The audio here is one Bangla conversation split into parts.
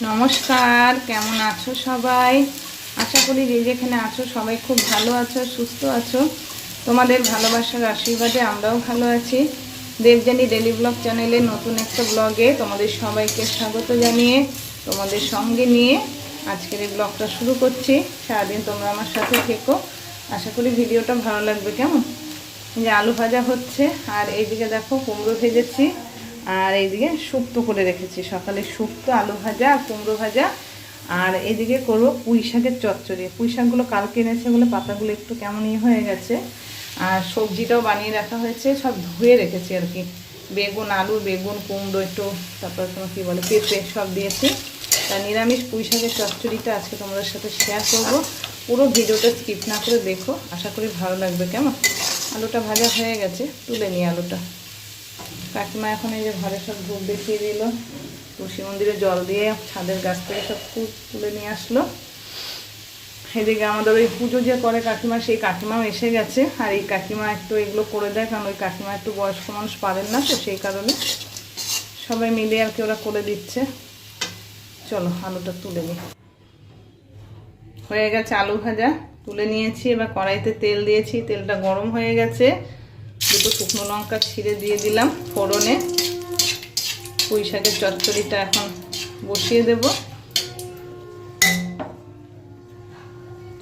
নমস্কার, কেমন আছো সবাই? আশা করি যে যেখানে আছো সবাই খুব ভালো আছো, সুস্থ আছো। তোমাদের ভালোবাসার আশীর্বাদে আমরাও ভালো আছি। দেবযানী ডেলি ব্লগ চ্যানেলে নতুন একটা ব্লগে তোমাদের সবাইকে স্বাগত জানিয়ে তোমাদের সঙ্গে নিয়ে আজকের এই ব্লগটা শুরু করছি। সারাদিন তোমরা আমার সাথে থেকো, আশা করি ভিডিওটা ভালো লাগবে। কেমন যে আলু ভাজা হচ্ছে, আর এইদিকে দেখো কুমড়ো ভেজেছি, আর এইদিকে শুক্তো করে রেখেছি। সকালে শুক্তো, আলু ভাজা আর কুমড়ো ভাজা। আর এইদিকে করবো পুঁই শাকের চচ্চড়ি। পুঁই শাকগুলো কালকে এনেছে বলে পাতাগুলো একটু কেমনই হয়ে গেছে। আর সবজিটাও বানিয়ে রাখা হয়েছে, সব ধুয়ে রেখেছি আর কি। বেগুন, আলু, বেগুন, কুমড়ো একটু, তারপর তোমার কী বলে পেঁপে সব দিয়েছি। তা নিরামিষ পুঁই শাকের চচ্চড়িটা আজকে তোমাদের সাথে শেয়ার করব। পুরো ভিডিওটা স্কিপ না করে দেখো, আশা করি ভালো লাগবে। কেমন? আলুটা ভাজা হয়ে গেছে, তুলে নিই আলুটা। কাকিমা এখন এই যে ঘরে সব ধূপ দেখিয়ে দিল, তুলসী মন্দিরে জল দিয়ে ছাদের গাছ থেকে সব ফুল তুলে নিয়ে আসলো। এদিকে আমাদের ওই পুজো যে করে কাকিমা, সেই কাকিমাও এসে গেছে। আর এই কাকিমা একটু এগুলো করে দেয়, কারণ ওই কাকিমা একটু বয়স্ক মানুষ, পারেন না, তো সেই কারণে সবাই মিলে আর কি ওরা করে দিচ্ছে। চলো আলুটা তুলে নিই। হয়ে গেছে আলু ভাজা, তুলে নিয়েছি। এবার কড়াইতে তেল দিয়েছি, তেলটা গরম হয়ে গেছে। দুটো শুকনো লঙ্কা ছিঁড়ে দিয়ে দিলাম ফোড়নে। পুঁই শাকের চচ্চড়িটা এখন বসিয়ে দেব।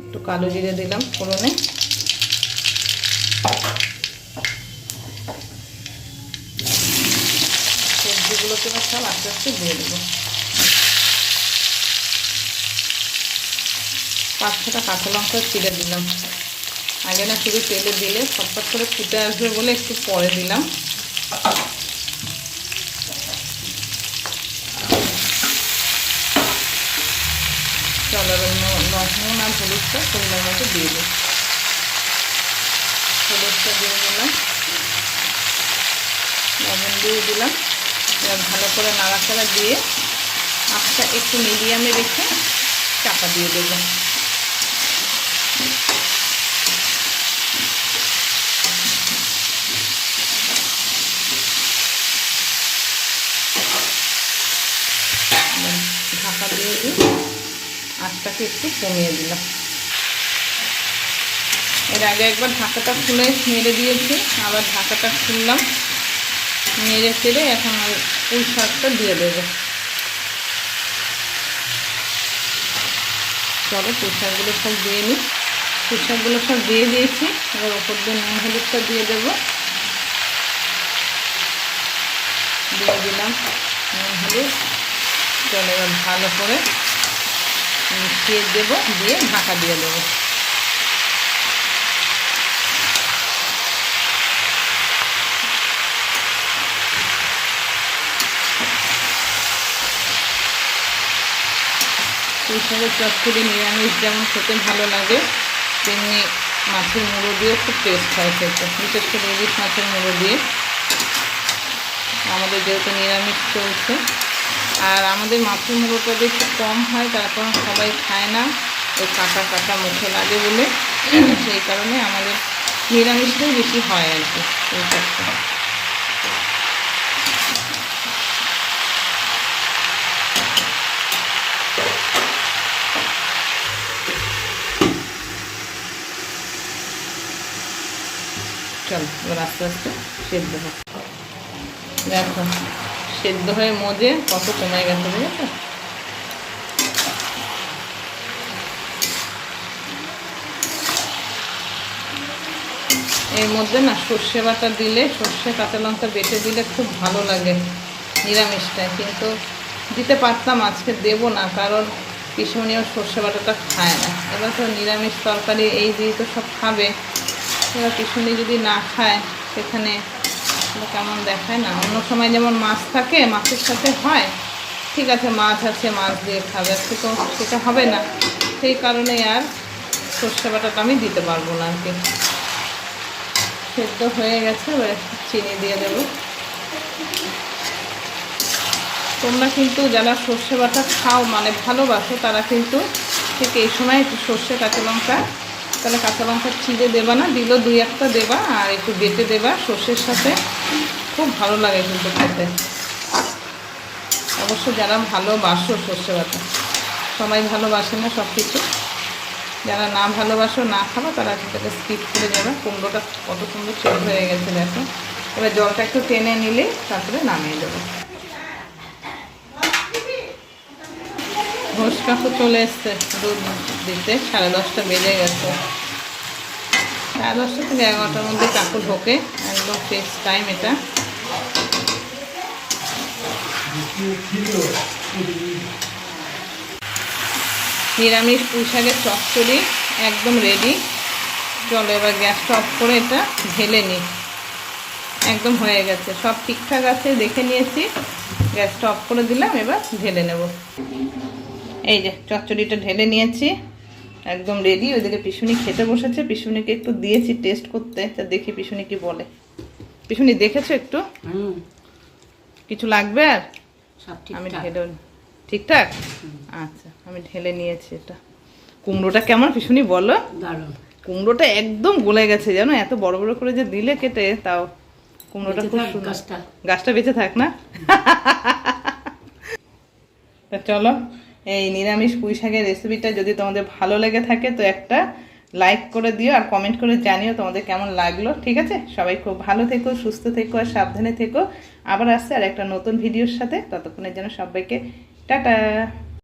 একটু কালো জিরে দিলাম ফোড়নে। সবজিগুলোকে সব আস্তে আস্তে দিয়ে দেবো। 5-6টা কাঁচা লঙ্কা ছিঁড়ে দিলাম। আগে না শুধু তেলে দিলে ফটফট করে ফুটে আসবে বলে একটু পরে দিলাম। চলো লবণ আর হলুদটা পরিমাণ মতো দিয়ে দিই। হলুদটা দিয়ে দিলাম, লবণ দিয়ে দিলাম। এবার ভালো করে নাড়াচাড়া দিয়ে আঁচটা একটু মিডিয়ামে রেখে চাপা দিয়ে দেবো। ঢাকা দিয়ে দিই, আঁচটাকে একটু কমিয়ে দিলাম। এর আগে একবার ঢাকাটা খুলে নেড়ে দিয়েছি, আবার ঢাকাটা খুললাম, নেড়ে চেড়ে এখন আর পুঁই শাকটা দিয়ে দেবো। চলো পুঁই শাকগুলো সব দিয়ে নিই। পুঁই শাকগুলো সব দিয়ে দিয়েছি, এবার ওপর দিয়ে নুন হলুদটা দিয়ে দেবো। দিয়ে দিলাম নুন হলুদ। চলো এবার ভালো করে মিশিয়ে দেবো, দিয়ে ঢাকা দিয়ে দেবো। পুঁই শাকের চচ্চড়ি নিরামিষ যেমন খেতে ভালো লাগে, তেমনি মাছের মুড়ো দিয়েও খুব টেস্ট হয় খেতে, বিশেষ করে ইলিশ মাছের মুড়ো দিয়ে। আমাদের যেহেতু নিরামিষ চলছে, আর আমাদের মাছের মুড়োটা একটু কম হয়, তারপর সবাই খায় না, ওই কাটা কাটা মুখে লাগে বলে, সেই কারণে আমাদের নিরামিষটাই বেশি হয় আর কি। এই কাজটা চলো এবার আস্তে আস্তে সেদ্ধ হোক। দেখো সেদ্ধ হয়ে মজে কত কমে গেছে, বুঝেছো? এর মধ্যে না সর্ষে বাটা দিলে, সর্ষে কাঁচা লঙ্কা বেটে দিলে খুব ভালো লাগে নিরামিষটায়, কিন্তু দিতে পারতাম, আজকে দেবো না, কারণ পিসমণিও সর্ষে বাটাটা খায় না। এবার তো নিরামিষ তরকারি এই দিয়ে তো সব খাবে, এবার পিসমণি যদি না খায় সেখানে কেমন দেখায় না। অন্য সময় যেমন মাছ থাকে, মাছের সাথে হয়, ঠিক আছে মাছ আছে মাছ দিয়ে খাবে, আজকে তো সেটা হবে না, সেই কারণে আর সর্ষে বাটাটা আমি দিতে পারবো না আর কি। সেদ্ধ হয়ে গেছে, এবার চিনি দিয়ে দেবো। তোমরা কিন্তু যারা সর্ষে বাটা খাও মানে ভালোবাসো, তারা কিন্তু ঠিক এই সময় একটু সর্ষে কাঁচা লঙ্কা, তাহলে কাঁচা লঙ্কা চিড়ে দেবা না, দিলেও 2-1টা দেবা, আর একটু বেটে দেবা সর্ষের সাথে, খুব ভালো লাগে কিন্তু খেতে। অবশ্য যারা ভালোবাসো সর্ষে বাটা, সবাই ভালোবাসে না সব কিছু, যারা না ভালোবাসো না খাবো তারা সেটাকে স্কিপ করে যাবে। কুমড়োটা কত সুন্দর সেদ্ধ হয়ে গেছে দেখো। এবার জলটা একটু টেনে নিলে তারপরে নামিয়ে দেবো। ঘোষ কাকু চলে এসছে দুধ দিতে, 10:30 বেজে গেছে। 10:30 থেকে 11টার মধ্যে কাকু ঢোকে, একদম ফিক্স টাইম এটা। নিরামিষ পুঁই শাকের চচ্চড়ি একদম রেডি। চলো এবার গ্যাসটা অফ করে এটা ঢেলে নিই। একদম হয়ে গেছে, সব ঠিকঠাক আছে, দেখে নিয়েছি। গ্যাসটা অফ করে দিলাম, এবার ঢেলে নেব। এই যে চচ্চড়িটা ঢেলে নিয়েছি, একদম রেডি। ওইদিকে পিসুনি খেতে বসেছে, পিসুনিকে একটু দিয়েছি টেস্ট করতে, তা দেখি পিসুনি কি বলে। পিসুনি দেখেছো একটু কিছু লাগবে? আর আমি ঢেলে ঠিকঠাক, আচ্ছা আমি ঢেলে নিয়েছি। এটা কুমড়োটা কেমন পিসুনি বলো? দারুণ। কুমড়োটা একদম গলে গেছে জানো, এত বড় বড় করে যে দিলে কেটে, তাও কুমড়োটা খুব সুন্দর। গাছটা বেঁচে থাক না। তা চলো, এই নিরামিষ পুঁই শাকের রেসিপিটা যদি তোমাদের ভালো লেগে থাকে তো একটা লাইক করে দিও, আর কমেন্ট করে জানিও তোমাদের কেমন লাগলো। ঠিক আছে, সবাই খুব ভালো থেকো, সুস্থ থেকো, আর সাবধানে থেকো। আবার আসছে আর একটা নতুন ভিডিওর সাথে, ততক্ষণের জন্য সবাইকে টাটা।